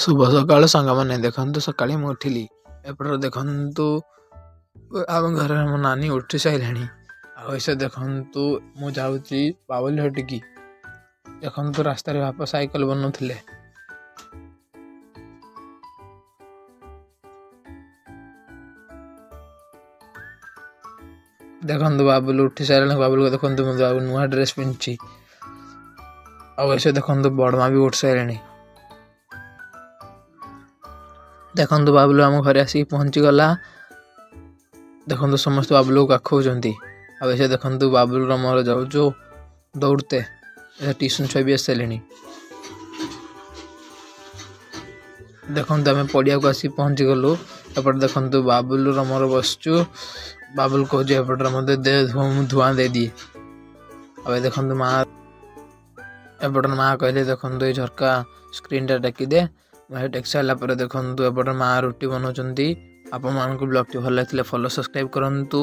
ଶୁଭ ସକାଳ ସାଙ୍ଗମାନେ। ଦେଖନ୍ତୁ ସକାଳେ ମୁଁ ଉଠିଲି, ଏପଟରେ ଦେଖନ୍ତୁ ଆମ ଘରେ ମୋ ନାନୀ ଉଠି ସାରିଲାଣି। ଆଉ ଏସେ ଦେଖନ୍ତୁ ମୁଁ ଯାଉଛି ବାବୁଲି ହଟିକି। ଦେଖନ୍ତୁ ରାସ୍ତାରେ ବାପା ସାଇକେଲ ବନଉଥିଲେ। ଦେଖନ୍ତୁ ବାବୁଲ ଉଠି ସାରିଲାଣି। ବାବୁଲ ଦେଖନ୍ତୁ ମୁଁ ନୂଆ ଡ୍ରେସ୍ ପିନ୍ଧିଛି। ଆଉ ଏସେ ଦେଖନ୍ତୁ ବଡ଼ମା ବି ଉଠି ସାରିଲେଣି। ଦେଖନ୍ତୁ ବାବୁଲୁ ଆମ ଘରେ ଆସିକି ପହଞ୍ଚିଗଲା। ଦେଖନ୍ତୁ ସମସ୍ତେ ବାବୁଲୁକୁ କାଖଉଛନ୍ତି। ଆଉ ଏସେ ଦେଖନ୍ତୁ ବାବୁଲୁର ମୋର ଯାଉଛୁ ଦୌଡ଼ତେ। ଟ୍ୟୁସନ୍ ଛୁଆ ବି ଆସିସାରିଲେଣି। ଦେଖନ୍ତୁ ଆମେ ପଡ଼ିଆକୁ ଆସି ପହଞ୍ଚିଗଲୁ। ଏପଟେ ଦେଖନ୍ତୁ ବାବୁଲୁର ମୋର ବସିଛୁ। ବାବୁଲ କହୁଛି ଏପଟରେ ମୋତେ ଦେ ଧୂଆଁ ଦେଇଦିଏ। ଆଉ ଦେଖନ୍ତୁ ଏପଟରେ ମା କହିଲେ ଦେଖନ୍ତୁ ଏଇ ଝରକା ସ୍କ୍ରିନ୍ଟା ଟେକିଦେ। ଟେକି ସାରିଲା ପରେ ଦେଖନ୍ତୁ ଏପଟେ ମା ରୁଟି ବନାଉଛନ୍ତି। ଆପଣମାନଙ୍କୁ ବ୍ଲଗ୍ଟି ଭଲ ଲାଗିଥିଲେ ଫଲୋ ସବସ୍କ୍ରାଇବ୍ କରନ୍ତୁ।